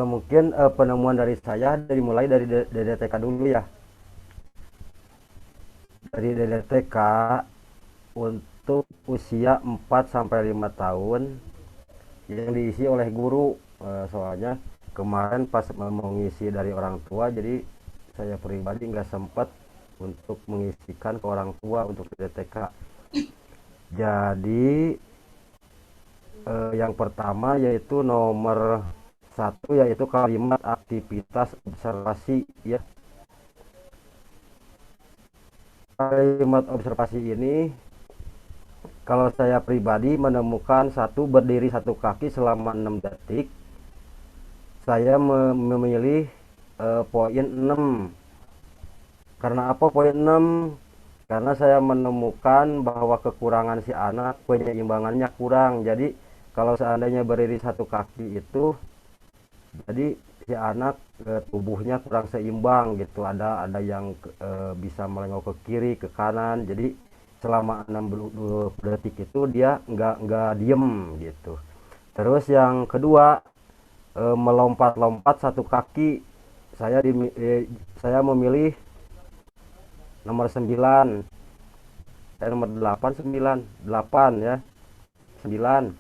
Mungkin penemuan dari saya dimulai dari DDTK dulu ya. Dari DDTK untuk usia 4 sampai 5 tahun yang diisi oleh guru. Soalnya kemarin pas mau mengisi dari orang tua, jadi saya pribadi nggak sempat untuk mengisikan ke orang tua untuk DDTK. Jadi yang pertama yaitu nomor satu yaitu kalimat aktivitas observasi ya. Kalimat observasi ini kalau saya pribadi menemukan satu berdiri satu kaki selama 6 detik, saya memilih poin 6. Karena apa poin 6? Karena saya menemukan bahwa kekurangan si anak penyeimbangannya kurang. Jadi kalau seandainya berdiri satu kaki itu, jadi si anak tubuhnya kurang seimbang gitu. Ada yang bisa melengok ke kiri ke kanan. Jadi selama 60 detik itu dia nggak diem gitu. Terus yang kedua, melompat-lompat satu kaki. Saya memilih nomor 9. Nomor 8 9 8 ya. 9.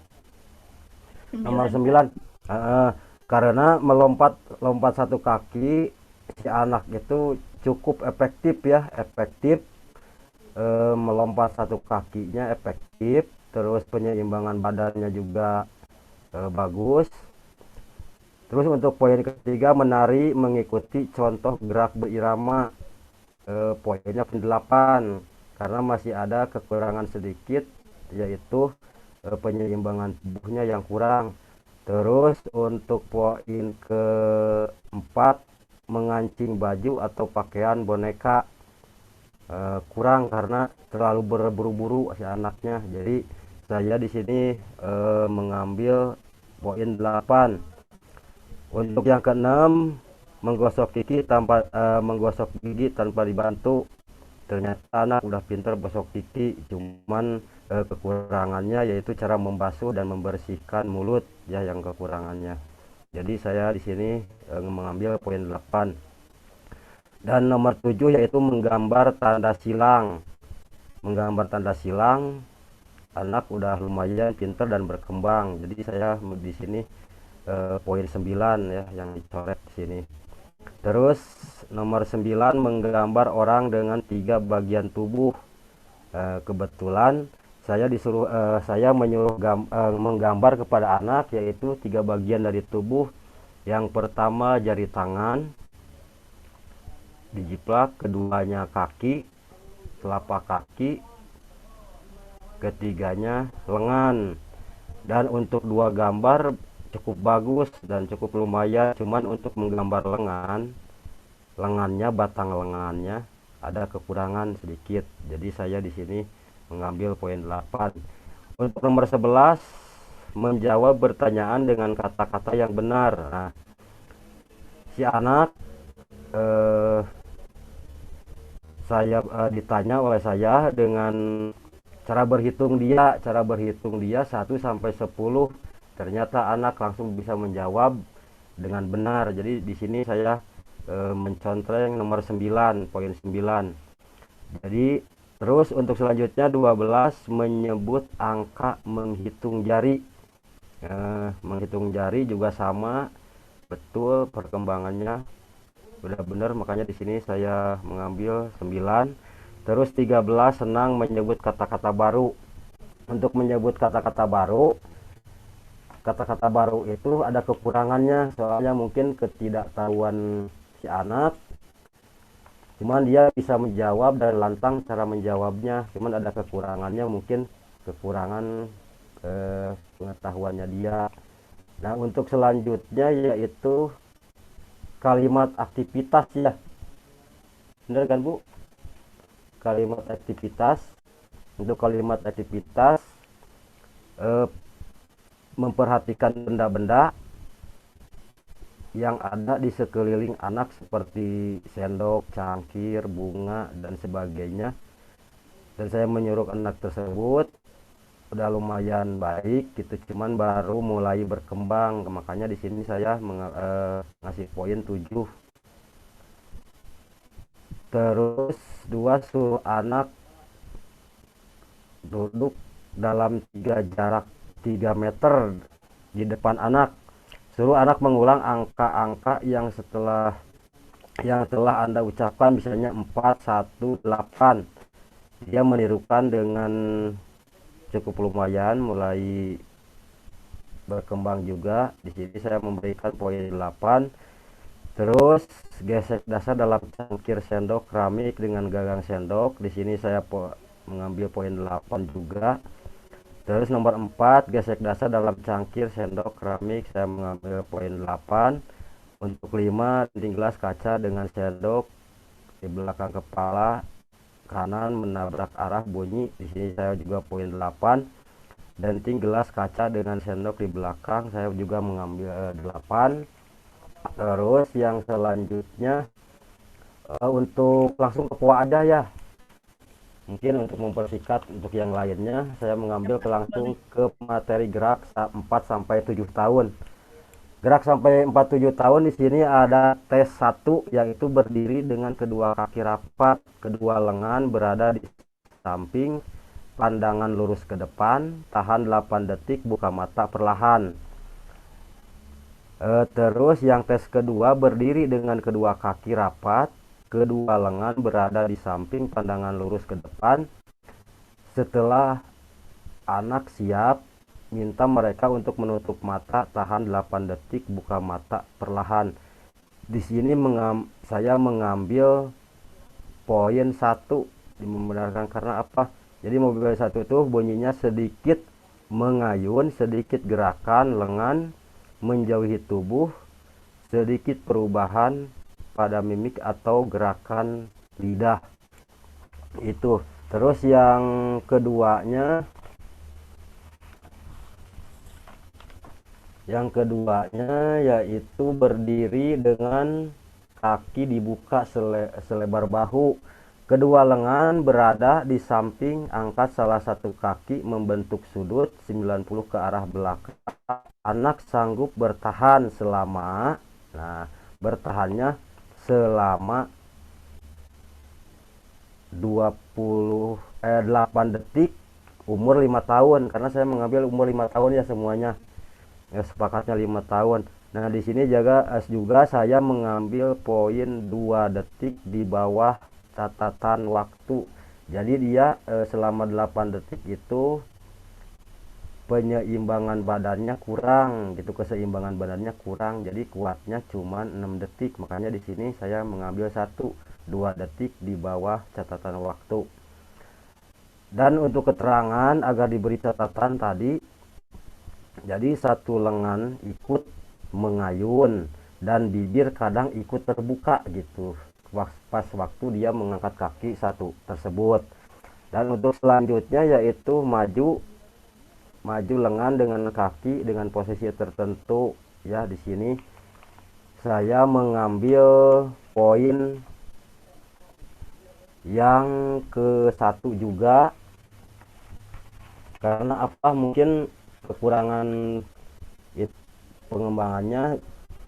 Nomor 9 Kak. 9. eh, karena melompat lompat satu kaki si anak itu cukup efektif ya, efektif. Melompat satu kakinya efektif, terus penyeimbangan badannya juga bagus. Terus untuk poin ketiga, menari mengikuti contoh gerak berirama. Poinnya 8 karena masih ada kekurangan sedikit, yaitu penyeimbangan tubuhnya yang kurang. Terus untuk poin keempat, mengancing baju atau pakaian boneka kurang karena terlalu berburu-buru si anaknya. Jadi saya di sini mengambil poin 8. Untuk yang keenam, menggosok gigi tanpa dibantu. Ternyata anak udah pintar gosok gigi, cuman kekurangannya yaitu cara membasuh dan membersihkan mulut ya yang kekurangannya. Jadi saya di sini mengambil poin 8. Dan nomor 7 yaitu menggambar tanda silang. Menggambar tanda silang, anak udah lumayan pintar dan berkembang. Jadi saya di sini poin 9 ya yang dicoret di sini. Terus nomor 9, menggambar orang dengan 3 bagian tubuh. Kebetulan saya menyuruh menggambar kepada anak yaitu 3 bagian dari tubuh. Yang pertama jari tangan, dijiplak, keduanya kaki, telapak kaki, ketiganya lengan. Dan untuk 2 gambar cukup bagus dan cukup lumayan, cuman untuk menggambar lengannya, batang lengannya ada kekurangan sedikit. Jadi saya di sini mengambil poin 8. Untuk nomor 11, menjawab pertanyaan dengan kata-kata yang benar. Nah, si anak eh, ditanya oleh saya dengan cara berhitung dia 1 sampai 10. Ternyata anak langsung bisa menjawab dengan benar. Jadi di sini saya mencontreng nomor 9, poin 9. Jadi terus untuk selanjutnya 12, menyebut angka menghitung jari. Menghitung jari juga sama, betul perkembangannya udah benar, makanya di sini saya mengambil 9. Terus 13, senang menyebut kata-kata baru. Untuk menyebut kata-kata baru itu ada kekurangannya, soalnya mungkin ketidaktahuan si anak, cuman dia bisa menjawab dan lantang cara menjawabnya, cuman ada kekurangannya, mungkin kekurangan pengetahuannya dia. Nah untuk selanjutnya yaitu kalimat aktivitas ya, benar kan Bu? Kalimat aktivitas. Untuk kalimat aktivitas, eh, memperhatikan benda-benda yang ada di sekeliling anak seperti sendok, cangkir, bunga dan sebagainya. Dan saya menyuruh anak tersebut udah lumayan baik gitu, cuman baru mulai berkembang, makanya di sini saya ngasih poin 7. Terus dua, suruh anak duduk dalam jarak 3 meter di depan anak. Suruh anak mengulang angka-angka yang telah Anda ucapkan, misalnya 418. Dia menirukan dengan cukup lumayan, mulai berkembang juga. Di sini saya memberikan poin 8. Terus gesek dasar dalam cangkir sendok keramik dengan gagang sendok. Di sini saya mengambil poin 8 juga. Terus nomor 4, gesek dasar dalam cangkir sendok keramik, saya mengambil poin 8. Untuk 5, dinding gelas kaca dengan sendok di belakang kepala kanan menabrak arah bunyi. Di sini saya juga poin 8. Denting gelas kaca dengan sendok di belakang, saya juga mengambil 8. Terus yang selanjutnya untuk langsung ke poa aja ya. Mungkin untuk mempersingkat untuk yang lainnya, saya mengambil langsung ke materi gerak 4 sampai 7 tahun. Gerak sampai 4-7 tahun, di sini ada tes 1, yaitu berdiri dengan kedua kaki rapat, kedua lengan berada di samping, pandangan lurus ke depan, tahan 8 detik, buka mata perlahan. Terus yang tes kedua, berdiri dengan kedua kaki rapat, kedua lengan berada di samping, pandangan lurus ke depan. Setelah anak siap, minta mereka untuk menutup mata, tahan 8 detik, buka mata perlahan. Di sini saya mengambil poin 1 membenarkan, karena apa? Jadi mobil 1 itu bunyinya sedikit mengayun, sedikit gerakan lengan menjauhi tubuh, sedikit perubahan pada mimik atau gerakan lidah. Itu. Terus yang keduanya yaitu berdiri dengan kaki dibuka selebar bahu, kedua lengan berada di samping, angkat salah satu kaki membentuk sudut 90 ke arah belakang. Anak sanggup bertahan selama, bertahannya selama 8 detik, umur 5 tahun, karena saya mengambil umur 5 tahun ya semuanya. Ya, sepakatnya 5 tahun. Nah, di sini juga saya mengambil poin 2 detik di bawah catatan waktu. Jadi dia selama 8 detik itu penyeimbangan badannya kurang gitu, keseimbangan badannya kurang, jadi kuatnya cuma 6 detik. Makanya di sini saya mengambil 2 detik di bawah catatan waktu. Dan untuk keterangan agar diberi catatan tadi, jadi satu lengan ikut mengayun dan bibir kadang ikut terbuka gitu pas waktu dia mengangkat kaki 1 tersebut. Dan untuk selanjutnya yaitu maju lengan dengan kaki dengan posisi tertentu ya. Di sini saya mengambil poin yang ke-1 juga, karena apa, mungkin kekurangan pengembangannya.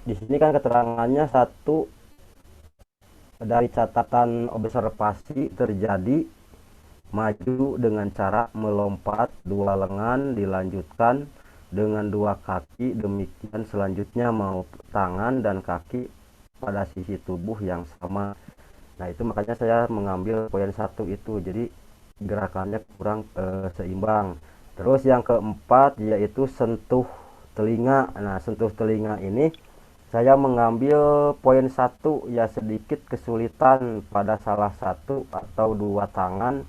Di sini kan keterangannya 1 dari catatan observasi terjadi maju dengan cara melompat 2 lengan dilanjutkan dengan 2 kaki, demikian selanjutnya mau tangan dan kaki pada sisi tubuh yang sama. Nah, itu makanya saya mengambil poin 1 itu, jadi gerakannya kurang seimbang. Terus yang keempat yaitu sentuh telinga. Nah, sentuh telinga ini saya mengambil poin 1 ya, sedikit kesulitan pada salah satu atau 2 tangan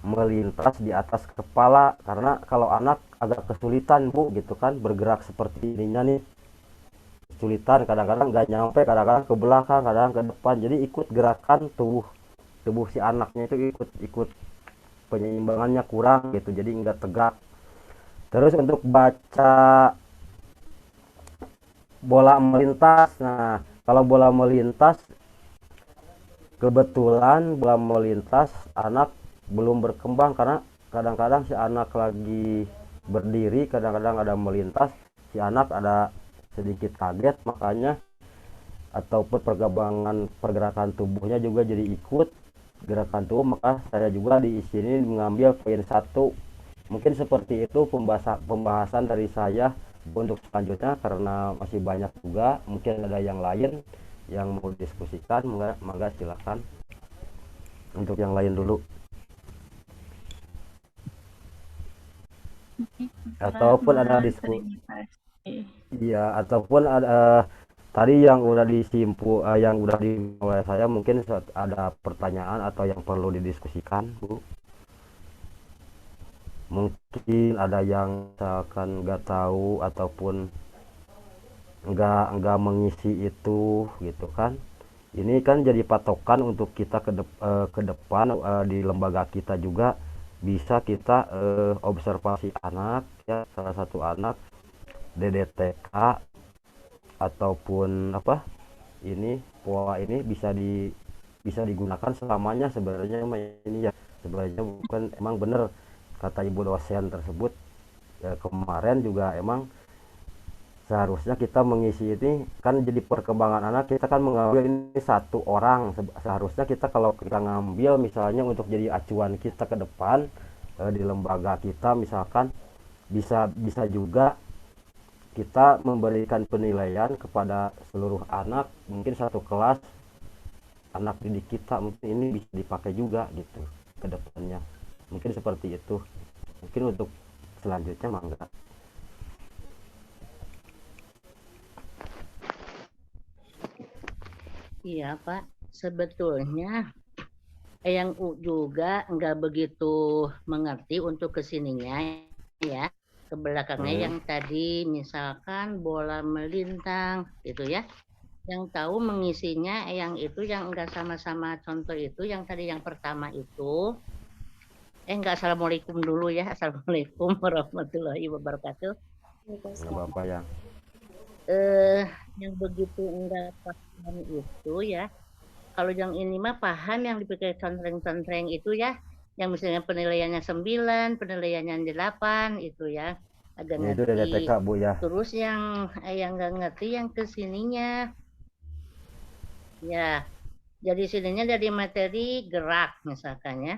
melintas di atas kepala, karena kalau anak agak kesulitan Bu gitu kan, bergerak seperti ininya nih kesulitan, kadang-kadang nggak nyampe, kadang-kadang ke belakang, kadang ke depan, jadi ikut gerakan tubuh si anaknya itu ikut penyeimbangannya kurang gitu, jadi nggak tegak. Terus untuk baca bola melintas, nah kalau bola melintas kebetulan anak belum berkembang, karena kadang-kadang si anak lagi berdiri, kadang-kadang ada melintas, si anak ada sedikit kaget, makanya ataupun pergerakan tubuhnya juga jadi ikut gerakan tubuh, maka saya juga di sini mengambil poin 1. Mungkin seperti itu pembahasan dari saya. Untuk selanjutnya karena masih banyak juga, mungkin ada yang lain yang mau diskusikan, mangga silakan untuk yang lain dulu. Ataupun ada diskusi, iya, ataupun ada tadi yang udah yang udah dimulai saya, mungkin ada pertanyaan atau yang perlu didiskusikan, Bu. Mungkin ada yang misalkan nggak tahu ataupun nggak mengisi itu gitu kan. Ini kan jadi patokan untuk kita ke depan, di lembaga kita juga bisa kita observasi anak ya, salah satu anak DDTK ataupun apa ini pola ini bisa digunakan selamanya sebenarnya. Ini ya sebenarnya bukan, emang bener kata ibu dosen tersebut ya, kemarin juga emang seharusnya kita mengisi ini kan jadi perkembangan anak, kita kan mengambil ini 1 orang, seharusnya kita kalau kita ngambil misalnya untuk jadi acuan kita ke depan di lembaga kita, misalkan bisa bisa juga kita memberikan penilaian kepada seluruh anak, mungkin satu kelas anak didik kita, mungkin ini bisa dipakai juga gitu ke depannya. Mungkin seperti itu. Mungkin untuk selanjutnya mangga. Iya Pak, sebetulnya yang juga nggak begitu mengerti untuk kesininya ya, ke belakangnya yang tadi misalkan bola melintang gitu ya. Yang tahu mengisinya yang itu, yang enggak sama-sama contoh itu, yang tadi yang pertama itu. Enggak, assalamualaikum dulu ya. Assalamualaikum warahmatullahi wabarakatuh. Nggak apa-apa ya. Yang begitu enggak paham itu ya. Kalau yang ini mah paham, yang dipakai contreng-contreng itu ya. Yang misalnya penilaiannya 9, penilaiannya 8 itu ya. Agak Ya, itu ngerti. DDTK Bu ya. Terus yang nggak ngerti yang kesininya. Ya, jadi sininya dari materi gerak misalkan ya.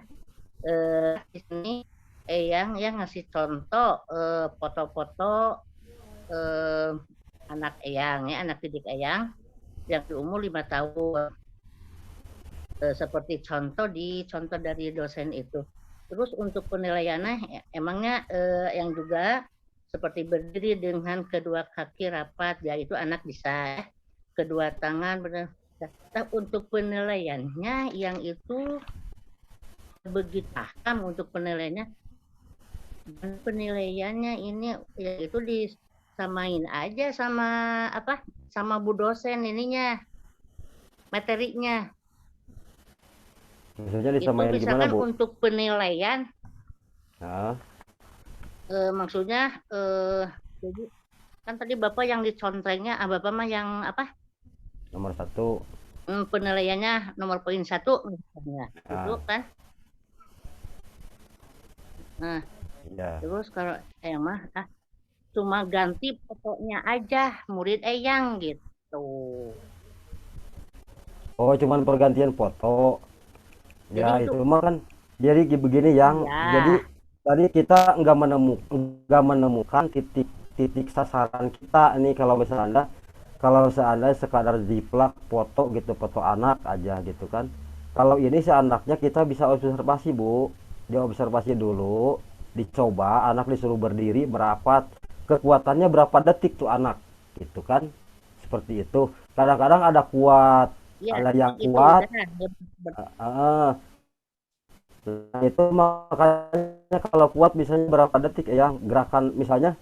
Di sini yang ngasih contoh foto-foto anak Eyang ya, anak didik Eyang yang di umur 5 tahun. Seperti contoh dari dosen itu. Terus untuk penilaiannya emangnya yang juga seperti berdiri dengan kedua kaki rapat, ya itu anak bisa, kedua tangan benar. Untuk penilaiannya yang itu begitu paham untuk penilaiannya. Dan penilaiannya ini yaitu disamain aja sama apa? Sama Bu dosen ininya. Materinya. Maksudnya disamain Itu gimana misalkan Bu? untuk penilaian Nah, maksudnya jadi kan tadi Bapak yang dicontrengnya, Bapak mah yang apa? nomor 1. Penilaiannya nomor poin 1 misalnya. Itu kan. Nah, ya. terus kalau mah cuma ganti fotonya aja murid Eyang gitu. Oh, cuman pergantian foto. Ya, Jadi itu mah kan jadi begini yang ya. jadi tadi kita nggak menemukan titik sasaran kita ini, kalau seandainya sekadar jiplak foto gitu, foto anak aja gitu kan. Kalau ini si anaknya kita bisa observasi Bu, diobservasi dulu, dicoba anak disuruh berdiri merapat, kekuatannya berapa detik tuh anak gitu kan, seperti itu. Kadang-kadang ada kuat, Ya, ada yang itu kuat. udah. Nah, itu makanya kalau kuat misalnya berapa detik ya gerakan, misalnya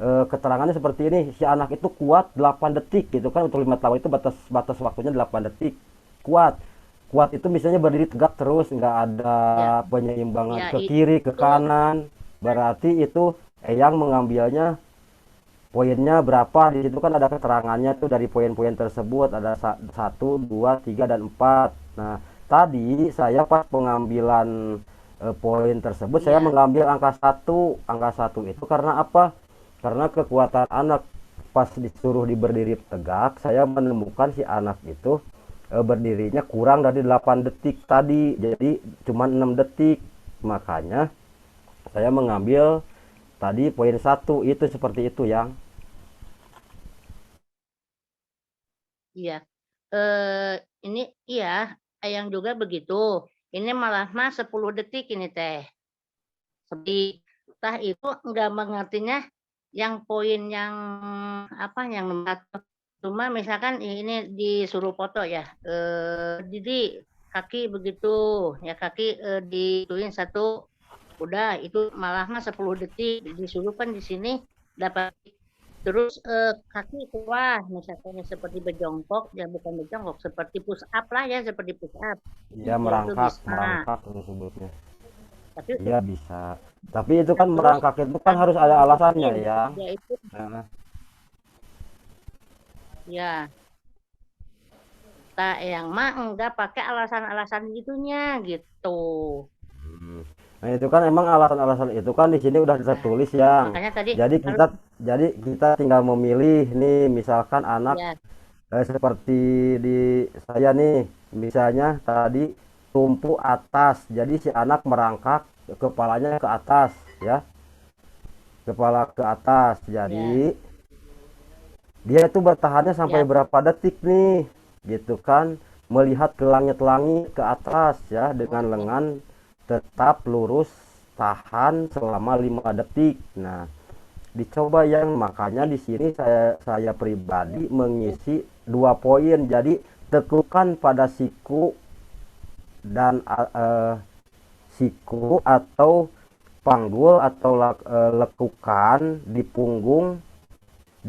keterangannya seperti ini, si anak itu kuat 8 detik gitu kan, untuk 5 tahun itu batas waktunya 8 detik. Kuat kuat itu misalnya berdiri tegak terus, nggak ada penyeimbangan ke kiri ke kanan, berarti itu yang mengambilnya poinnya berapa. Di situ kan ada keterangannya tuh, dari poin-poin tersebut ada 1, 2, 3 dan 4. Nah, tadi saya pas pengambilan poin tersebut saya Iya, mengambil angka satu itu karena apa? Karena kekuatan anak pas disuruh berdiri tegak, saya menemukan si anak itu berdirinya kurang dari 8 detik tadi, jadi cuma 6 detik. Makanya saya mengambil tadi poin satu itu seperti itu yang. iya. Eh, ini iya, yang juga begitu. Ini malah mah 10 detik ini teh. Seperti tah itu nggak mengertinya yang poin yang apa yang nomor satu. Cuma misalkan ini disuruh foto ya, jadi kaki begitu, ya kaki dituin satu, udah itu malah mah 10 detik disuruh kan di sini dapat terus kaki kuah misalkan seperti berjongkok ya bukan berjongkok seperti push up lah ya seperti push up Ya ya itu merangkak bisa merangkak disebutnya. tapi Iya bisa, tapi itu nah, kan terus merangkak itu kan harus ada alasannya rutin ya. yaitu Nah, ya tak yang mah enggak pakai alasan-alasan gitunya gitu. hmm. Nah itu kan emang alasan-alasan itu kan di sini udah Nah, tertulis yang. makanya tadi Jadi harus kita tinggal memilih nih, misalkan anak ya seperti di saya nih, misalnya tadi tumpu atas, jadi si anak merangkak kepalanya ke atas ya, kepala ke atas. ya Jadi dia itu bertahannya sampai ya berapa detik nih, gitu kan? Melihat ke langit-langit ke atas ya, dengan oh, lengan tetap lurus, tahan selama 5 detik. Nah, dicoba yang makanya di sini saya ya, pribadi mengisi 2 poin. Jadi tekukan pada siku dan siku atau panggul atau lekukan di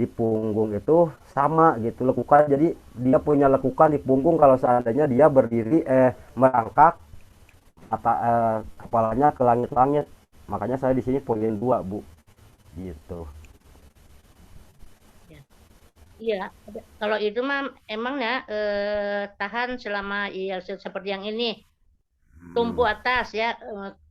punggung itu sama gitu lekukan, jadi dia punya lekukan di punggung kalau seandainya dia berdiri merangkak kepalanya ke langit-langit. Makanya saya di sini poin 2 Bu, gitu. ya. Iya, kalau itu mah emang ya tahan selama ya seperti yang ini tumpu Hmm. atas ya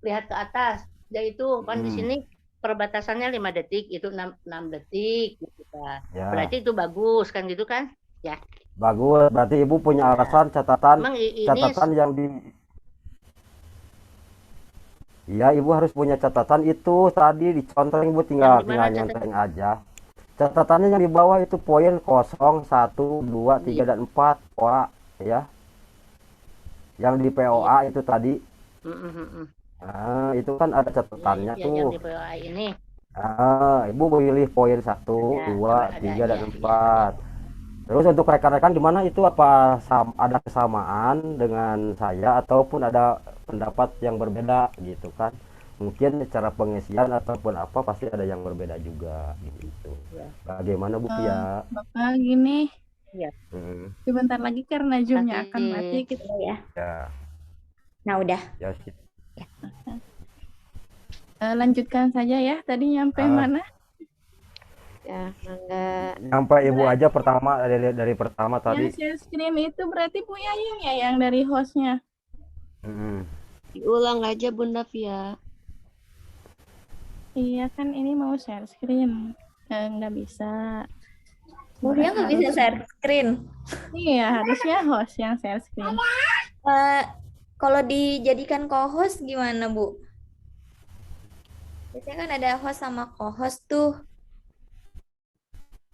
lihat ke atas. Ya itu kan di Hmm. sini perbatasannya 5 detik itu 6 detik gitu kan. Ya Berarti itu bagus kan gitu kan? Ya. bagus, berarti ibu punya Ya. alasan, catatan Emang ini catatan yang di. Iya, ibu harus punya catatan itu tadi dicontreng, ibu yang tinggal di mana tinggal catatan? nyontreng aja. Catatannya yang di bawah itu poin kosong, 1, 2, 3 Iya. dan 4 POA ya. Yang di Iya. POA itu tadi. Mm, mm, mm. Nah, itu kan ada Iya, catatannya ya, yang tuh. di POA ini Ibu pilih poin satu, dua, ada, tiga dan iya, iya ada. 4. Terus untuk rekan-rekan gimana itu, apa ada kesamaan dengan saya ataupun ada pendapat yang berbeda gitu kan? Mungkin cara pengisian ataupun apa pasti ada yang berbeda juga gitu. Ya, Bagaimana Bu Eh, Pia? Bapak gini, iya. Hmm, sebentar lagi karena Zoom-nya akan mati, Kasih kita ya. ya, Nah, udah. ya sih. Lanjutkan saja ya. Tadi nyampe Ah, mana? Ya, enggak. nyampe ibu aja Berarti pertama, dari pertama yang tadi. share screen itu berarti Bu Yaying ya yang dari hostnya. Hmm, Diulang aja Bunda Via. Iya kan ini mau share screen. Nggak bisa. Dia nggak bisa share screen. Iya, harusnya host yang share screen. Kalau dijadikan co-host gimana, Bu? Biasanya kan ada host sama co-host tuh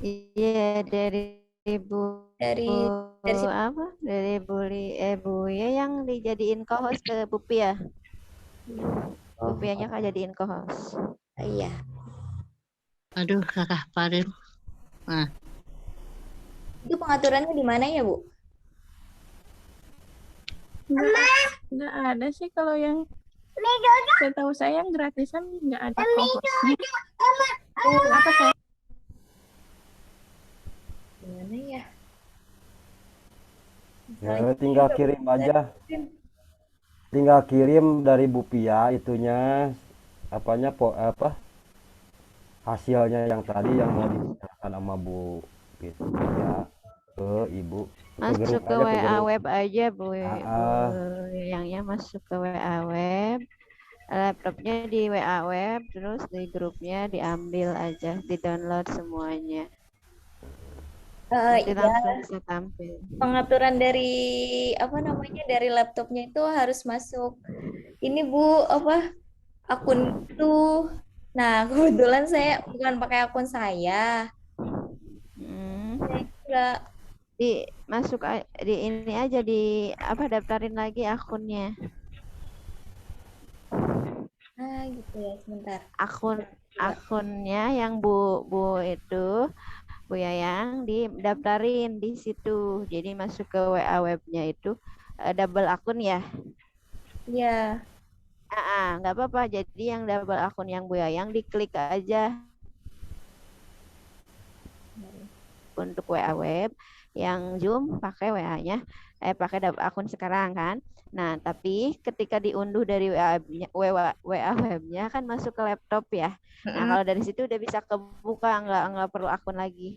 Iya, dari Bu dari situ. apa? Dari Bu ya yang dijadiin co-host ke Bu Pia. Bu Pianya kan jadiin co-host. Iya. Aduh, Kakak Farid. Nah, Itu pengaturannya di mana ya, Bu? Nggak ada sih kalau yang setahu saya yang gratisan nggak ada co-hostnya. Apa saya? Gimana ya? ya tinggal kirim aja. Tinggal kirim dari Bu Pia itunya, apanya apa hasilnya yang tadi yang mau dibicarakan sama Bu Pia ke ibu, ke Masuk grup ke aja, ke WA grup. web aja Bu Ah, Yangnya masuk ke WA web. Laptopnya di WA web, terus di grupnya diambil aja, di download semuanya. Nanti Iya, langsung bisa tampil. pengaturan dari apa namanya dari laptopnya itu harus masuk ini Bu, apa akun itu. Nah, kebetulan saya bukan pakai akun saya. Hmm. Saya enggak. Di masuk di ini aja di apa daftarin lagi akunnya. Ah, gitu ya, sebentar. Akunnya yang Bu itu Bu Yayang didaftarin di situ. Jadi masuk ke WA webnya itu double akun ya. Iya. Nggak apa-apa. Jadi yang double akun yang Bu Yayang diklik aja untuk WA web, yang Zoom pakai WA-nya, pakai akun sekarang kan. Nah, tapi ketika diunduh dari WA webnya kan masuk ke laptop ya. Nah, Mm-mm. kalau dari situ udah bisa kebuka, nggak perlu akun lagi.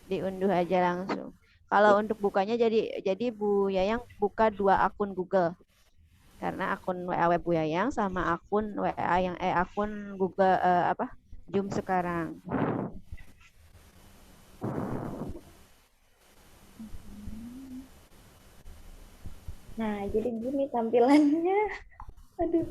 Diunduh aja langsung. Kalau untuk bukanya jadi Bu Yayang buka 2 akun Google. Karena akun WA web Bu Yayang sama akun WA akun Google Zoom sekarang. Nah, jadi gini tampilannya. Aduh.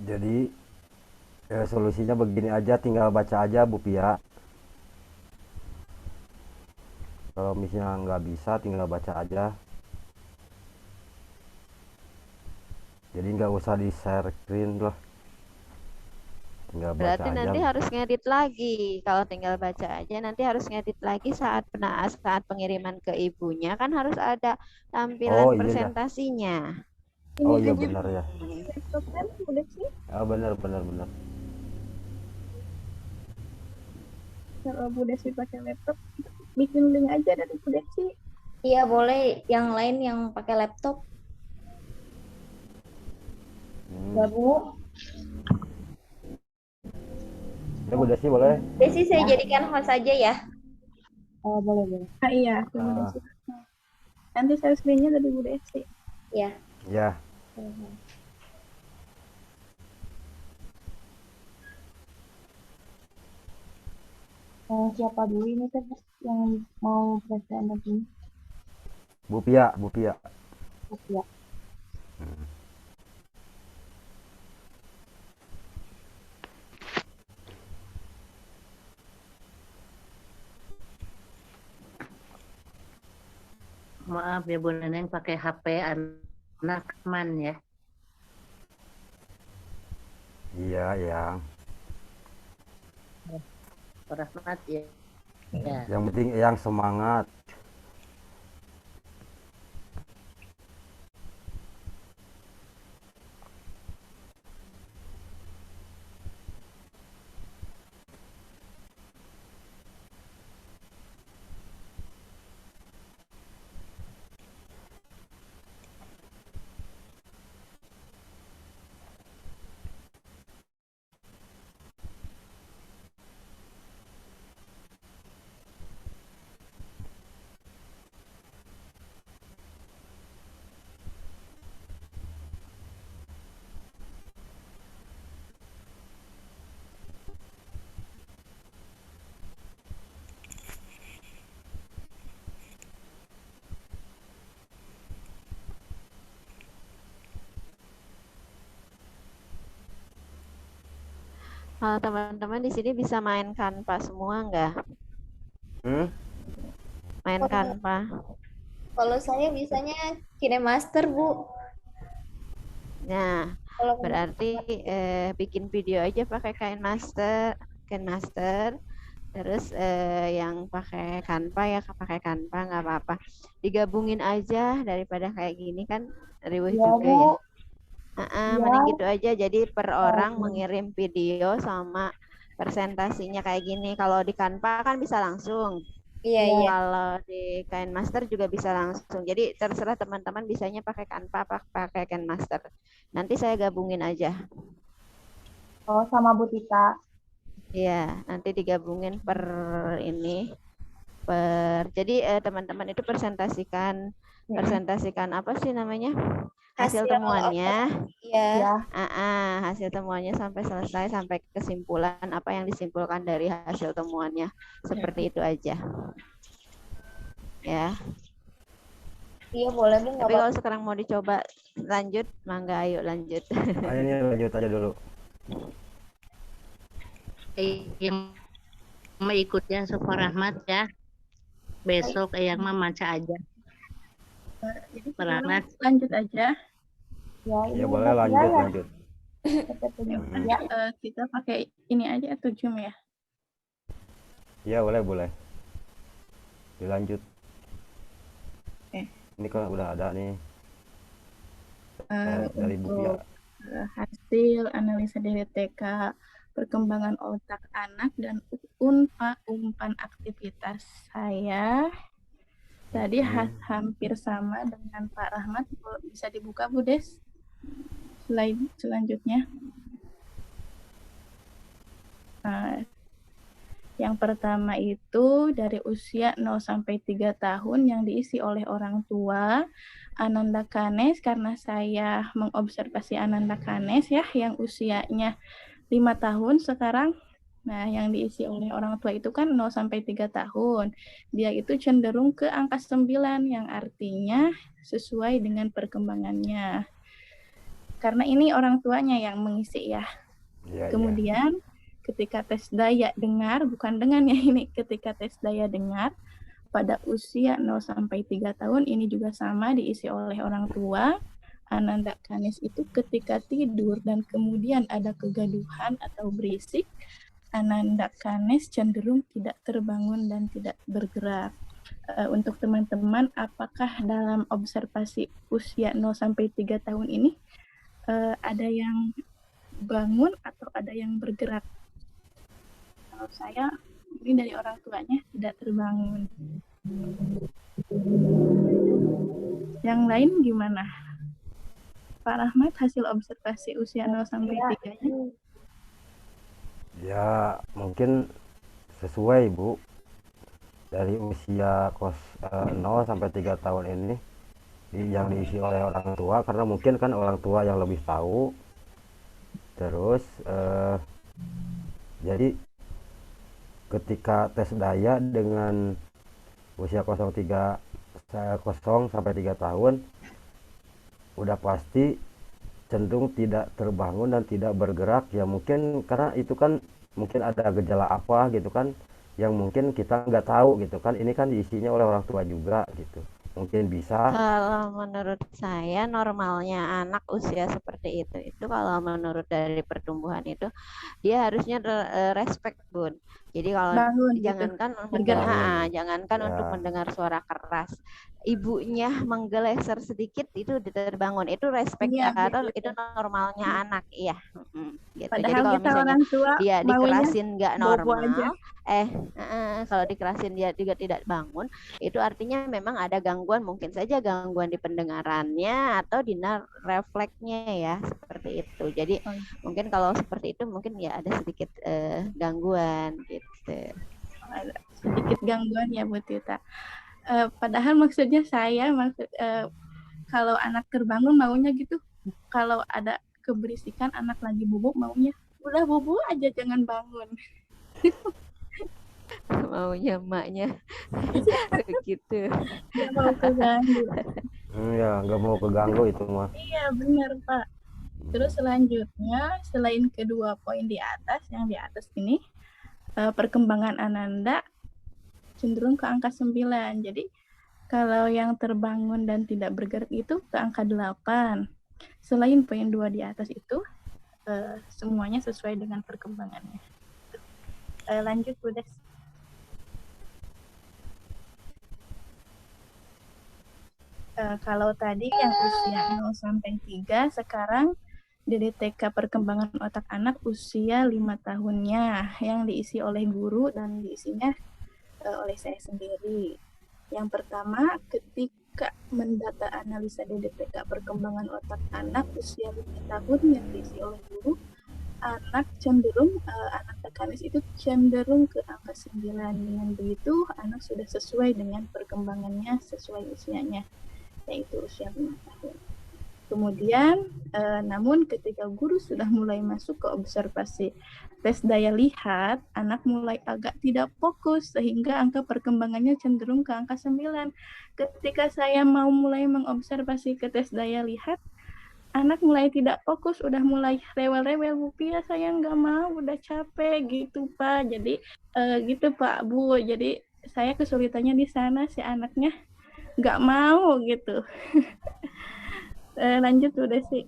Jadi solusinya begini aja, tinggal baca aja Bu Pia. Kalau misalnya nggak bisa, tinggal baca aja. Jadi nggak usah di share screen lah, tinggal baca Berarti aja. nanti harus ngedit lagi. Kalau tinggal baca aja nanti harus ngedit lagi saat pengiriman ke ibunya kan harus ada tampilan Oh iya ya, presentasinya. Ini oh iya aja benar ya. laptop kan udah sih. Ah, benar benar benar. Kalau Bu Desi pakai laptop, bikin link aja dari Bu Desi. Iya, boleh yang lain yang pakai laptop. Ya, Bu. Ya Bu Desi boleh. Desi saya jadikan host aja ya. Oh, boleh, boleh. Ah, iya, ke Bu Ah, Desi. Nanti share screen-nya dari Bu Desi. Ya. ya. Siapa dulu ini kan yang mau presentasi? Bu Pia, Bu Pia. Ya. Maaf ya Bu Neneng pakai HP anak man ya. Iya, yang. Pak Rahmat ya. Ya. Yang penting yang semangat. Kalau teman-teman di sini bisa main Canva semua nggak? Hmm? Main Kalau Canva. kalau saya bisanya KineMaster, Bu. Nah, Kalau berarti bikin video aja pakai Kain Master. Terus yang pakai Canva ya pakai Canva nggak apa-apa. Digabungin aja daripada kayak gini kan riweh ya juga Bu, ya. ya. Mending gitu aja. Jadi per orang Oke. mengirim video sama presentasinya kayak gini. Kalau di Canva kan bisa langsung. Iya, iya. Kalau di Kain Master juga bisa langsung. Jadi terserah teman-teman bisanya pakai Canva apa pakai Kain Master. Nanti saya gabungin aja. Oh, sama Bu Tita. Iya, nanti digabungin per ini jadi teman-teman itu presentasikan apa sih namanya? Hasil Hasil temuannya. ya. Ya. Hasil temuannya sampai selesai sampai kesimpulan apa yang disimpulkan dari hasil temuannya. Seperti itu aja. Ya. Iya, boleh Bu, nggak Tapi apa-apa. kalau sekarang mau dicoba lanjut, mangga ayo lanjut. Ayo ini lanjut aja dulu. Yang mau ikutnya Sofa Rahmat ya. Besok yang mah maca aja. Jadi Pak sekarang Rahmat. lanjut aja. Ya, Ya ini boleh udah lanjut ya. lanjut. Ya, kita pakai ini aja atau Zoom ya. Ya boleh. Dilanjut. Oke. Ini kan udah ada nih dari buku ya. Untuk hasil analisa dari TK perkembangan otak anak dan umpan aktivitas saya tadi hampir sama dengan Pak Rahmat. Bisa dibuka Bu Des slide selanjutnya. Yang pertama itu dari usia 0 sampai 3 tahun yang diisi oleh orang tua Ananda Kanes, karena saya mengobservasi Ananda Kanes ya yang usianya 5 tahun sekarang. Nah, yang diisi oleh orang tua itu kan 0 sampai 3 tahun. Dia itu cenderung ke angka 9 yang artinya sesuai dengan perkembangannya. Karena ini orang tuanya yang mengisi ya. Iya, Kemudian ketika tes daya dengar, bukan dengan ya ini, ketika tes daya dengar pada usia 0 sampai 3 tahun ini juga sama diisi oleh orang tua. Ananda Kanes itu ketika tidur dan kemudian ada kegaduhan atau berisik, Ananda Kanes cenderung tidak terbangun dan tidak bergerak. Untuk teman-teman, apakah dalam observasi usia 0 sampai 3 tahun ini ada yang bangun atau ada yang bergerak? Kalau saya, ini dari orang tuanya tidak terbangun. Yang lain gimana? Pak Rahmat, hasil observasi usia 0 sampai 3-nya? Ya mungkin sesuai Bu, dari usia 0 sampai 3 tahun ini yang diisi oleh orang tua, karena mungkin kan orang tua yang lebih tahu. Terus jadi ketika tes daya dengan usia 0 sampai 3 tahun udah pasti cenderung tidak terbangun dan tidak bergerak, ya mungkin karena itu kan mungkin ada gejala apa gitu kan yang mungkin kita nggak tahu gitu kan, ini kan diisinya oleh orang tua juga gitu, mungkin bisa. Kalau menurut saya normalnya anak usia seperti itu kalau menurut dari pertumbuhan itu dia harusnya respect Bun. Jadi kalau Bangun gitu. jangankan Ya. untuk mendengar suara keras, ibunya menggeleser sedikit itu terbangun, itu respect Iya, atau begitu. itu normalnya anak, iya. Gitu. Jadi Padahal kalau kita misalnya orang tua dia maunya dikerasin nggak bobo aja. normal, kalau dikerasin dia juga tidak bangun, itu artinya memang ada gangguan, mungkin saja gangguan di pendengarannya atau di refleksnya ya, seperti itu. Jadi mungkin kalau seperti itu mungkin ya ada sedikit gangguan gitu. Ada sedikit gangguan ya Bu Tita. Padahal maksudnya saya kalau anak terbangun maunya gitu, kalau ada keberisikan anak lagi bubuk maunya udah bubuk aja jangan bangun. Maunya emaknya gitu. Dia mau keganggu. Ya nggak mau keganggu itu mah. Iya benar Pak. Terus selanjutnya selain kedua poin di atas, yang di atas ini perkembangan Ananda cenderung ke angka 9. Jadi kalau yang terbangun dan tidak bergerak itu ke angka 8. Selain poin 2 di atas itu, semuanya sesuai dengan perkembangannya. Lanjut, Bu Des. Kalau tadi yang usia 0 sampai 3, sekarang DDTK perkembangan otak anak usia 5 tahunnya yang diisi oleh guru dan diisinya oleh saya sendiri. Yang pertama, ketika mendata analisa DDTK perkembangan otak anak usia 5 tahun yang diisi oleh guru, anak tekanis itu cenderung ke angka 9. Dengan begitu, anak sudah sesuai dengan perkembangannya sesuai usianya, yaitu usia 5 tahun. Kemudian, namun ketika guru sudah mulai masuk ke observasi tes daya lihat, anak mulai agak tidak fokus sehingga angka perkembangannya cenderung ke angka 9. Ketika saya mau mulai mengobservasi ke tes daya lihat, anak mulai tidak fokus, udah mulai rewel-rewel, Bu Pia saya nggak mau, udah capek gitu Pak. Jadi gitu Pak Bu. Jadi saya kesulitannya di sana, si anaknya nggak mau gitu. Lanjut udah sih.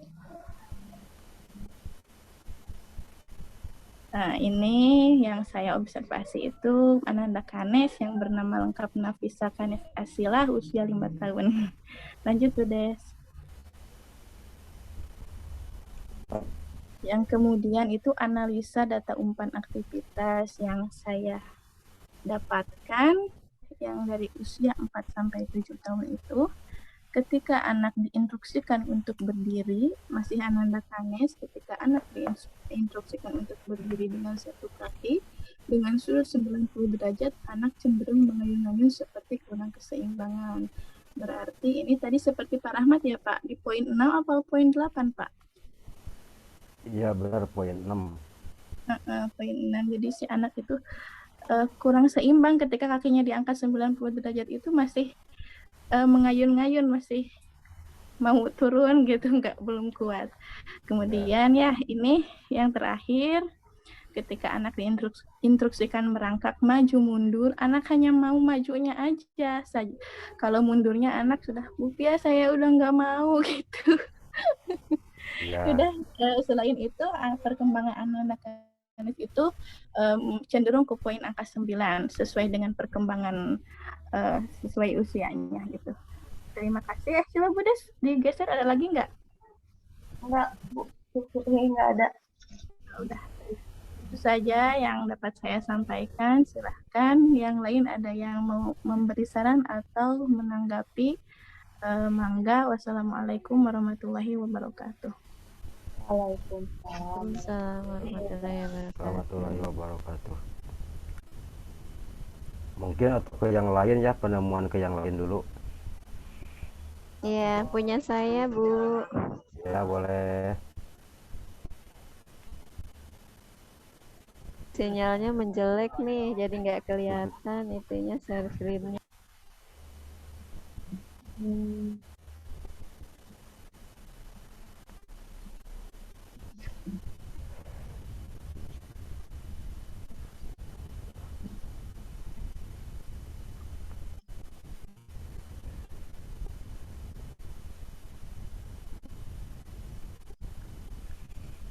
Nah, ini yang saya observasi itu Ananda Kanes yang bernama lengkap Nafisa Kanes Asilah, usia 5 tahun. Lanjut udah. Yang kemudian itu analisa data umpan aktivitas yang saya dapatkan yang dari usia 4 sampai 7 tahun itu. Ketika anak diinstruksikan untuk berdiri, masih Ananda Kanes, ketika anak diinstruksikan untuk berdiri dengan satu kaki, dengan sudut 90 derajat, anak cenderung mengayun-ayun seperti kurang keseimbangan. Berarti ini tadi seperti Pak Rahmat ya Pak, di poin 6 atau poin 8 Pak? Iya benar, poin 6. Poin 6, jadi si anak itu kurang seimbang ketika kakinya di angka 90 derajat itu masih mengayun-ngayun, masih mau turun gitu, belum kuat. Kemudian ya ini yang terakhir, ketika anak diinstruksikan merangkak maju mundur, anak hanya mau majunya aja saja. Kalau mundurnya anak sudah, Bu Pia saya udah nggak mau gitu. Ya. Udah, selain itu perkembangan anak itu cenderung ke poin angka 9 sesuai dengan perkembangan sesuai usianya gitu. Terima kasih. Coba Bu Des digeser, ada lagi nggak? Enggak, Bu. Ini enggak ada. Udah. Itu saja yang dapat saya sampaikan. Silahkan yang lain ada yang mau memberi saran atau menanggapi. Mangga. Wassalamualaikum warahmatullahi wabarakatuh. Waalaikumsalam warahmatullahi wabarakatuh. Mungkin atau ke yang lain ya, penemuan ke yang lain dulu. Iya, punya saya, Bu. Ya, boleh. Sinyalnya menjelek nih, jadi nggak kelihatan itunya share screen-nya.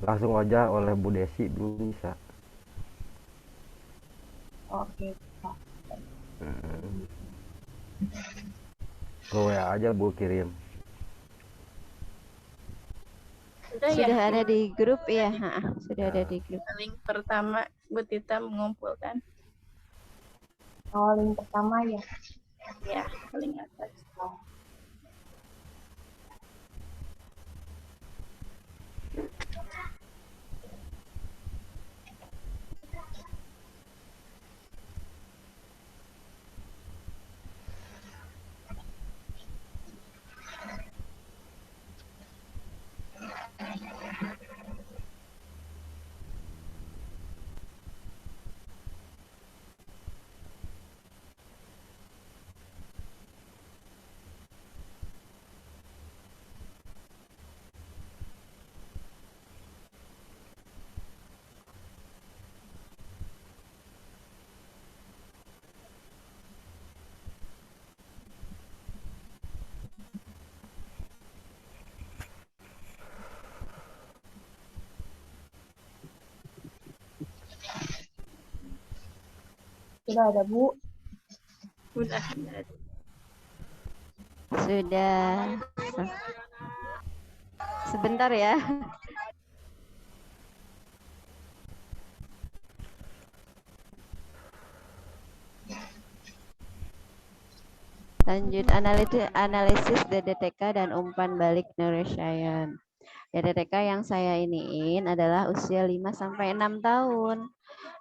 Langsung aja oleh Bu Desi dulu bisa. Oke. Ke WA aja Bu kirim. Sudah ada di grup ya, sudah ada di grup. Link pertama Bu Tita mengumpulkan. Oh, link pertama ya. Ya, link atas. Sudah ada, Bu? Sudah. Sebentar ya. Lanjut analisis DDTK dan umpan balik neuroscience. DDTK yang saya iniin adalah usia 5-6 tahun.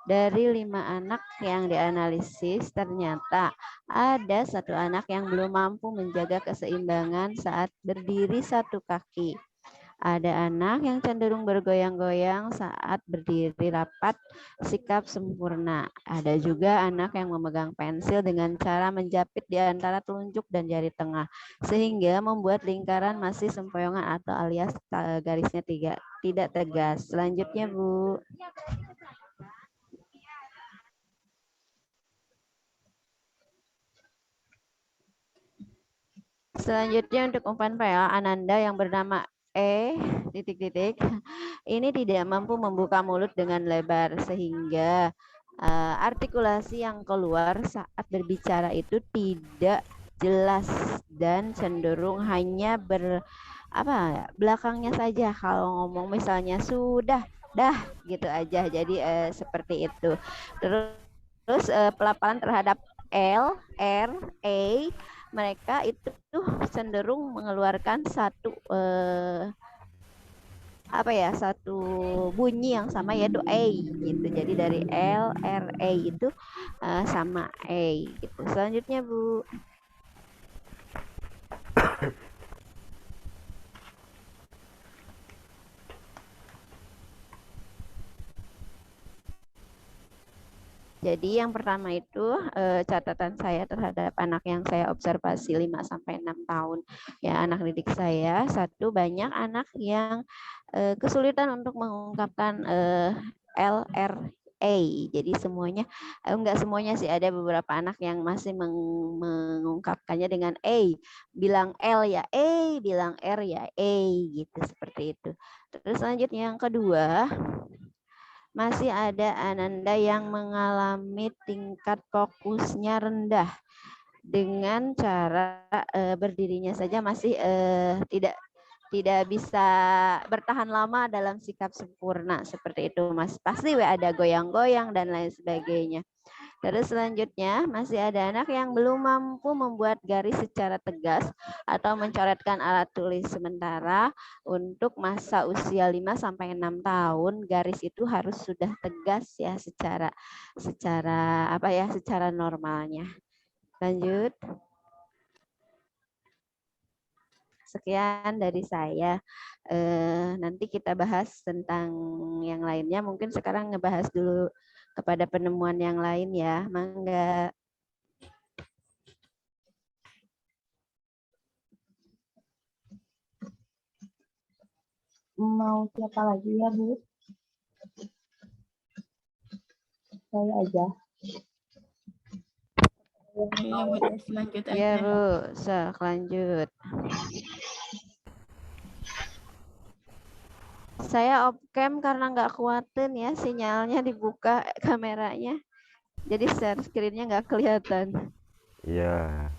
Dari 5 anak yang dianalisis, ternyata ada 1 anak yang belum mampu menjaga keseimbangan saat berdiri 1 kaki. Ada anak yang cenderung bergoyang-goyang saat berdiri rapat, sikap sempurna. Ada juga anak yang memegang pensil dengan cara menjepit di antara telunjuk dan jari tengah, sehingga membuat lingkaran masih sempoyongan atau alias garisnya tidak tegas. Selanjutnya, Bu. Selanjutnya untuk umpan PL Ananda yang bernama ini tidak mampu membuka mulut dengan lebar sehingga artikulasi yang keluar saat berbicara itu tidak jelas dan cenderung hanya belakangnya saja. Kalau ngomong misalnya sudah, dah gitu aja. Jadi seperti itu. Terus pelafalan terhadap L, R, A mereka itu cenderung mengeluarkan satu bunyi yang sama yaitu A gitu. Jadi dari L, R, A itu sama A gitu. Selanjutnya, Bu. Jadi yang pertama itu catatan saya terhadap anak yang saya observasi 5-6 tahun. Ya, anak didik saya, 1, banyak anak yang kesulitan untuk mengungkapkan L, R, A. Jadi semuanya, enggak semuanya sih, ada beberapa anak yang masih mengungkapkannya dengan A. Bilang L ya A, bilang R ya A, gitu, seperti itu. Terus selanjutnya yang kedua, masih ada Ananda yang mengalami tingkat fokusnya rendah dengan cara berdirinya saja masih tidak bisa bertahan lama dalam sikap sempurna seperti itu, Mas. Pasti ada goyang-goyang dan lain sebagainya. Terus selanjutnya masih ada anak yang belum mampu membuat garis secara tegas atau mencoretkan alat tulis. Sementara untuk masa usia 5-6 tahun garis itu harus sudah tegas ya secara normalnya. Lanjut. Sekian dari saya. Nanti kita bahas tentang yang lainnya. Mungkin sekarang ngebahas dulu kepada penemuan yang lain ya. Mangga. Mau siapa lagi ya, Bu? Saya aja. Iya, Bu, lanjut aja. Ya, Bu. Lanjut. Saya off cam karena nggak kuatin ya sinyalnya dibuka kameranya. Jadi share screen-nya nggak kelihatan. Iya.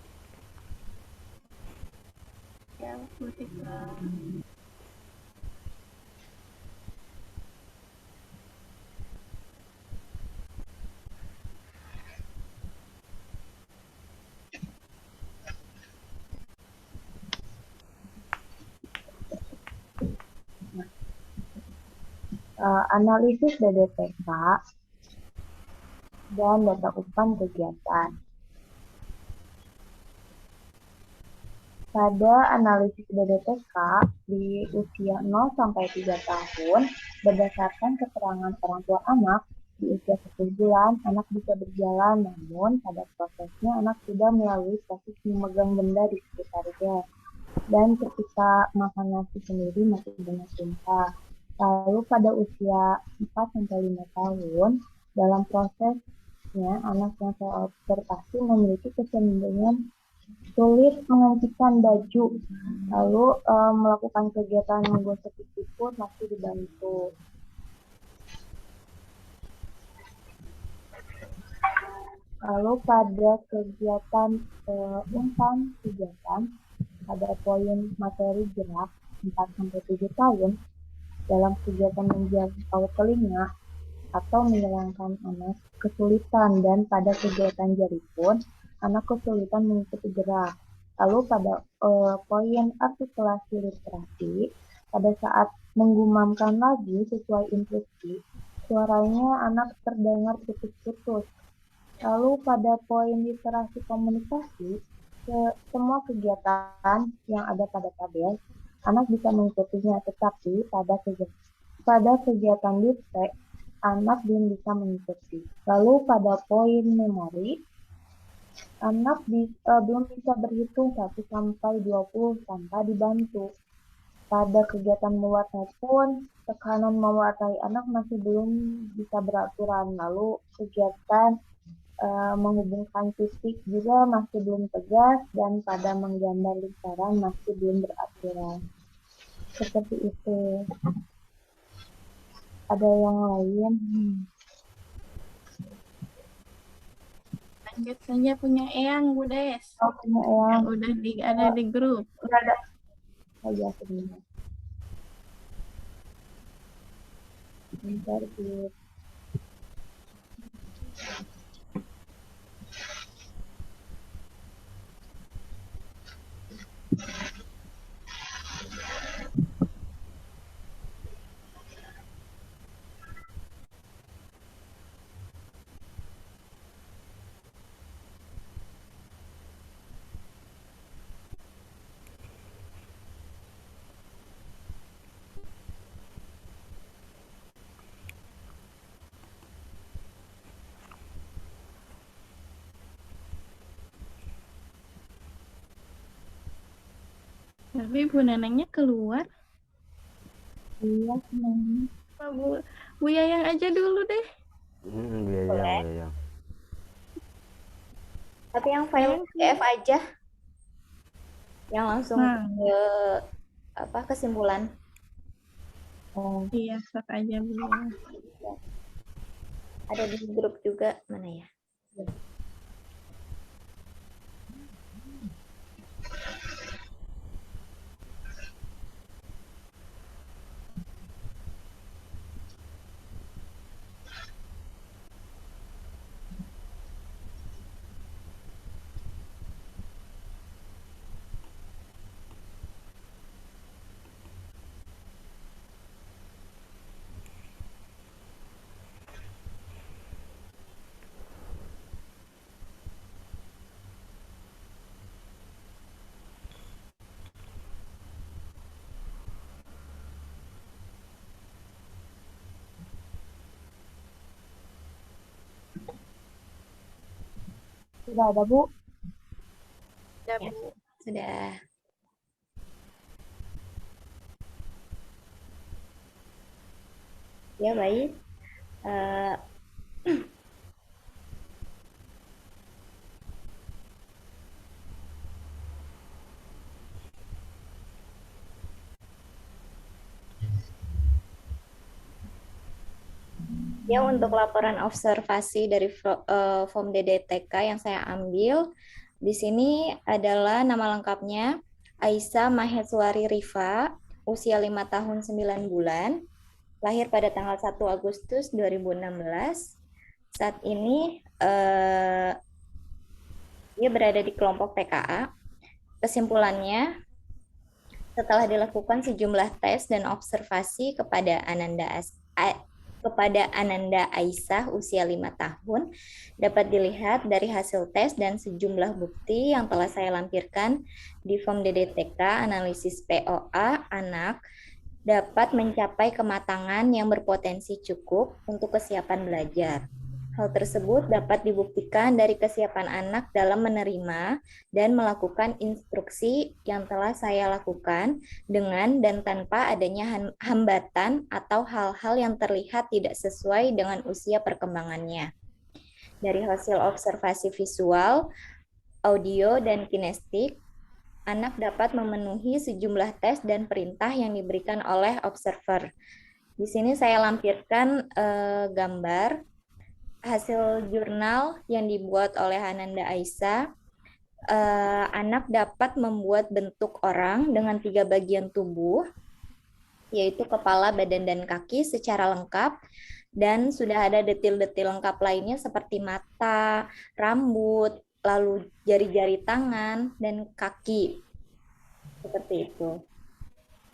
Analisis DDTK dan data umpan kegiatan. Pada analisis DDTK di usia 0-3 tahun, berdasarkan keterangan orang tua anak, di usia 10 bulan, anak bisa berjalan, namun pada prosesnya anak sudah melalui proses memegang benda di sekitarnya. Dan ketika makan nasi sendiri masih dengan tumpah. Lalu pada usia 4-5 tahun, dalam prosesnya anak yang saya observasi memiliki kecenderungan sulit menghentikan baju, lalu melakukan kegiatan menggosok gigi pun masih dibantu. Lalu pada kegiatan umpan kegiatan pada poin materi gerak 4-7 tahun dalam kegiatan menjangkau telinga atau menyenangkan anak kesulitan, dan pada kegiatan jari pun anak kesulitan mengikuti gerak. Lalu pada poin artikulasi literasi, pada saat menggumamkan lagu sesuai instruksi, suaranya anak terdengar putus-putus. Lalu pada poin literasi komunikasi, semua kegiatan yang ada pada tabel, anak bisa mengikutinya, tetapi pada kegiatan dikte, anak belum bisa mengikuti. Lalu pada poin memori, anak belum bisa berhitung 1-20 tanpa dibantu. Pada kegiatan mewarnai pun, tekanan mewarnai anak masih belum bisa beraturan. Lalu kegiatan menghubungkan titik juga masih belum tegas, dan pada menggambar lingkaran masih belum beraturan. Seperti itu. Ada yang lain? Lanjut saja punya Eyang, Bu Des. Oh, punya Yang Eyang. udah ada di grup. Udah ada. Oh iya, sebentar. Bentar, Bu. Tapi Bu Nenengnya keluar. Iya, sebenarnya. Bu Yayang aja dulu deh. Iya. Tapi yang file PDF aja, yang langsung ke kesimpulan. Oh, iya, sok aja Bu Yayang. Ada di grup juga, mana ya? sudah ada, Bu? Ya, Ya, Bu. sudah. Ya, baik. Ya, untuk laporan observasi dari form DDTK yang saya ambil, di sini adalah nama lengkapnya Aisyah Maheswari Rifa, usia 5 tahun 9 bulan, lahir pada tanggal 1 Agustus 2016. Saat ini dia berada di kelompok PKA. Kesimpulannya, setelah dilakukan sejumlah tes dan observasi kepada Ananda Aisyah usia 5 tahun, dapat dilihat dari hasil tes dan sejumlah bukti yang telah saya lampirkan di form DDTK analisis POA anak dapat mencapai kematangan yang berpotensi cukup untuk kesiapan belajar. Hal tersebut dapat dibuktikan dari kesiapan anak dalam menerima dan melakukan instruksi yang telah saya lakukan dengan dan tanpa adanya hambatan atau hal-hal yang terlihat tidak sesuai dengan usia perkembangannya. Dari hasil observasi visual, audio, dan kinestik, anak dapat memenuhi sejumlah tes dan perintah yang diberikan oleh observer. Di sini saya lampirkan gambar hasil jurnal yang dibuat oleh Ananda Aisyah, anak dapat membuat bentuk orang dengan 3 bagian tubuh, yaitu kepala, badan, dan kaki secara lengkap, dan sudah ada detil-detil lengkap lainnya seperti mata, rambut, lalu jari-jari tangan, dan kaki. Seperti itu.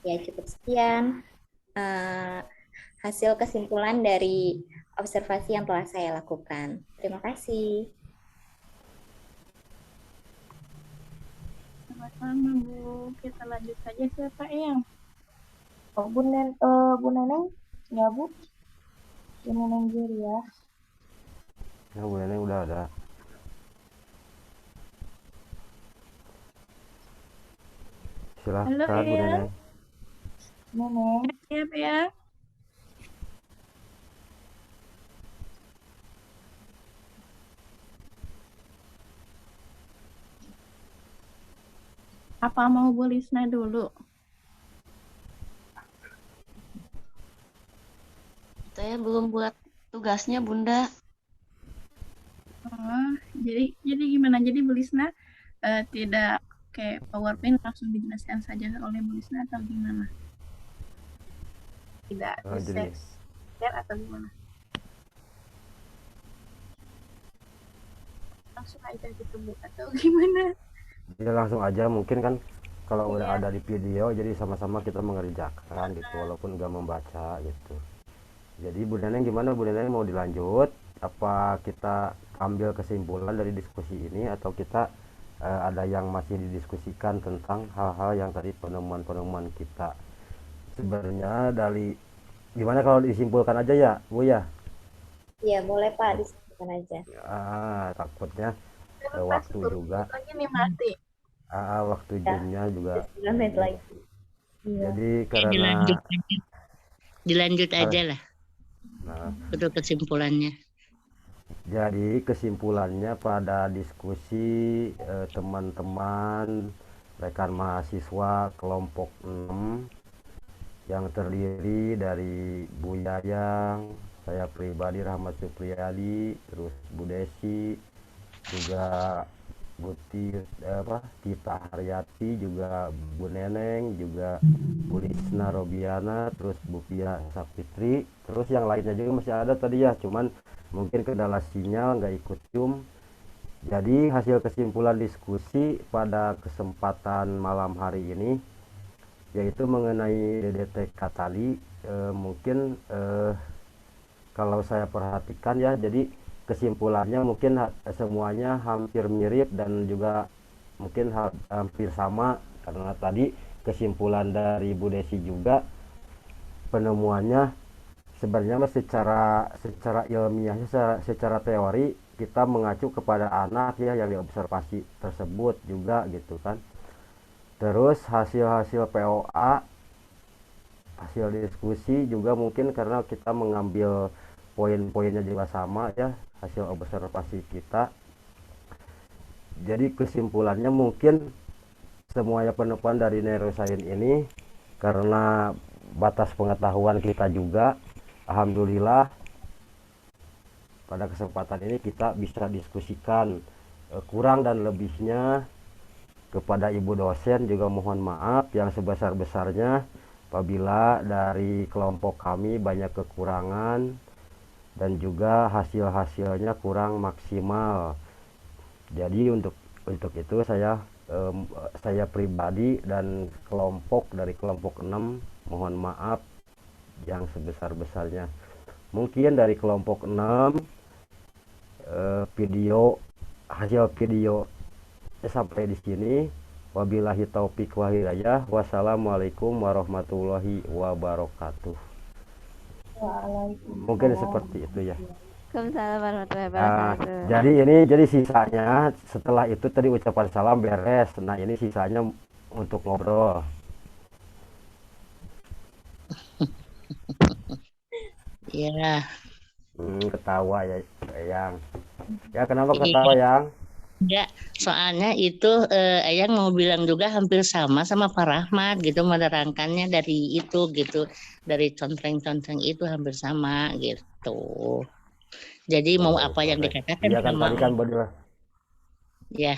Ya, cukup sekian hasil kesimpulan dari observasi yang telah saya lakukan. Terima kasih. Sama-sama Bu. Kita lanjut saja siapa yang? Oh, Bu Neneng, ya Bu, Bu Neneng Juria. Ya, Bu Neneng udah ada. Halo Silahkan Bu ya. Neneng. Neneng, Siap ya. Apa mau Bu Lisna dulu? Saya belum buat tugasnya, Bunda. Oh, jadi gimana? Jadi Bu Lisna tidak kayak PowerPoint langsung dijelaskan saja oleh Bu Lisna atau gimana? Tidak Jadi share atau gimana? Langsung aja gitu Bu atau gimana? ya langsung aja, mungkin kan kalau udah Iya. ada di video jadi sama-sama kita mengerjakan gitu walaupun nggak membaca gitu. Jadi Bu Neneng gimana, Bu Neneng mau dilanjut apa kita ambil kesimpulan dari diskusi ini atau kita ada yang masih didiskusikan tentang hal-hal yang tadi penemuan-penemuan kita. Sebenarnya dari gimana kalau disimpulkan aja ya Bu ya? Ya, boleh Pak, disebutkan aja. Takutnya Pas waktu 10 juga menit lagi nih mati. waktu zoomnya juga 9 menit lagi. iya. jadi karena Dilanjut aja lah nah, untuk kesimpulannya. jadi kesimpulannya pada diskusi teman-teman rekan mahasiswa kelompok 6 yang terdiri dari Bu Yayang, saya pribadi Rahmat Supriyadi, terus Bu Desi, juga Bu Tita Haryati, juga Bu Neneng, juga Bu Lisna Robiana, terus Bu Pia Sapitri, terus yang lainnya juga masih ada tadi ya, cuman mungkin kendala sinyal nggak ikut Zoom. Jadi hasil kesimpulan diskusi pada kesempatan malam hari ini yaitu mengenai DDTK tadi, mungkin kalau saya perhatikan ya, jadi kesimpulannya mungkin semuanya hampir mirip dan juga mungkin hampir sama, karena tadi kesimpulan dari Bu Desi juga penemuannya sebenarnya secara ilmiahnya, secara teori kita mengacu kepada anak ya yang diobservasi tersebut juga gitu kan. Terus hasil POA, hasil diskusi juga mungkin karena kita mengambil poin-poinnya juga sama ya, hasil observasi kita. Jadi kesimpulannya mungkin semuanya penemuan dari neuroscience ini karena batas pengetahuan kita juga, alhamdulillah pada kesempatan ini kita bisa diskusikan kurang dan lebihnya. Kepada Ibu dosen juga mohon maaf yang sebesar-besarnya apabila dari kelompok kami banyak kekurangan dan juga hasil-hasilnya kurang maksimal. Jadi untuk itu saya pribadi dan dari kelompok 6 mohon maaf yang sebesar-besarnya. Mungkin dari kelompok 6 hasil video sampai di sini. Wabillahi taufik wa hidayah. Wassalamualaikum warahmatullahi wabarakatuh. Waalaikumsalam. Mungkin seperti itu ya. Waalaikumsalam warahmatullahi wabarakatuh. Jadi sisanya setelah itu tadi ucapan salam beres. Nah, ini sisanya untuk ngobrol. Ya, Ketawa ya, Yang. Ya, kenapa ketawa, Yang? ya, soalnya itu Ayang mau bilang juga hampir sama Pak Rahmat gitu, menerangkannya dari itu gitu, dari contreng-contreng itu hampir sama gitu. Jadi mau Oh, apa yang oke. dikatakan Iya kan sama tadi kan bener ya,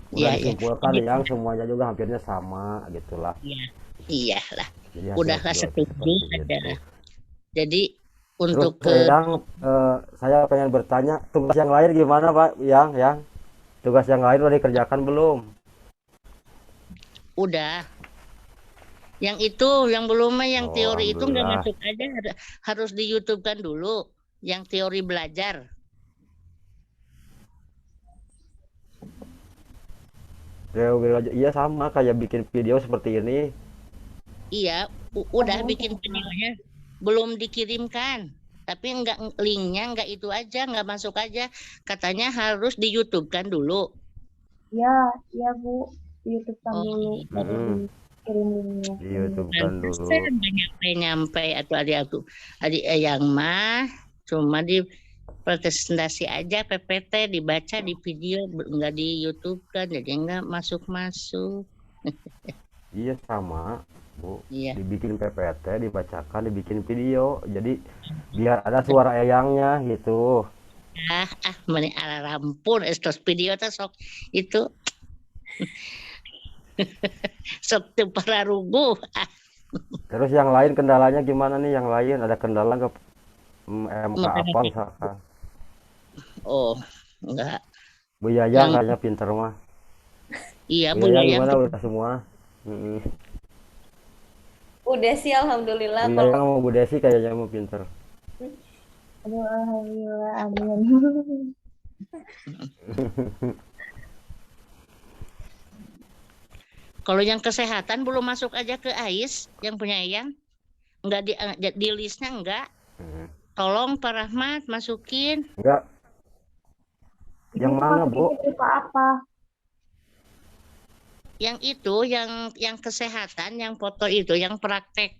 udah ya, ya. disimpulkan Jadi, yang semuanya juga hampirnya sama gitulah. ya, iyalah. Jadi hasil Udahlah keluarnya setuju seperti aja. itu. Jadi Terus untuk ke yang saya pengen bertanya tugas yang lain gimana Pak? Yang tugas yang lain udah dikerjakan belum? udah yang itu yang belum mah yang Oh, teori itu nggak alhamdulillah. masuk aja harus di YouTube kan dulu yang teori belajar. Iya sama kayak bikin video seperti ini. Iya, udah bikin videonya belum dikirimkan. Tapi enggak linknya enggak itu aja, enggak masuk aja. Katanya harus di YouTube kan dulu. Ya, iya Bu, di YouTube kan Oh, dulu, baru Mm-mm. dikirim linknya. Di YouTube kan dulu. pantesan nggak nyampe-nyampe atau adik yang mah cuma di presentasi aja PPT dibaca di video enggak di YouTube kan jadi enggak masuk-masuk. Iya sama Bu. Iya. Dibikin PPT, dibacakan, dibikin video. Jadi biar ada suara eyangnya gitu. Meni rampun estos video teh sok itu sok teu pararuguh. Terus yang lain kendalanya gimana nih? Yang lain ada kendala nggak? MK apa misalkan? Oh, enggak. Bu Yayang Yang kayaknya pinter mah. iya Bu Bu Yayang Yayang gimana udah semua? Mm-mm. Udah sih alhamdulillah Bu kalau Yayang sama Bu Desi kayaknya mau pinter. Aduh, alhamdulillah, amin. kalau yang kesehatan belum masuk aja ke AIS yang punya Eyang. Enggak di listnya enggak. Mm. Tolong Pak Rahmat masukin. Enggak, yang Ibu mana Bu? masukinnya berupa apa? Yang itu yang kesehatan yang foto itu yang praktek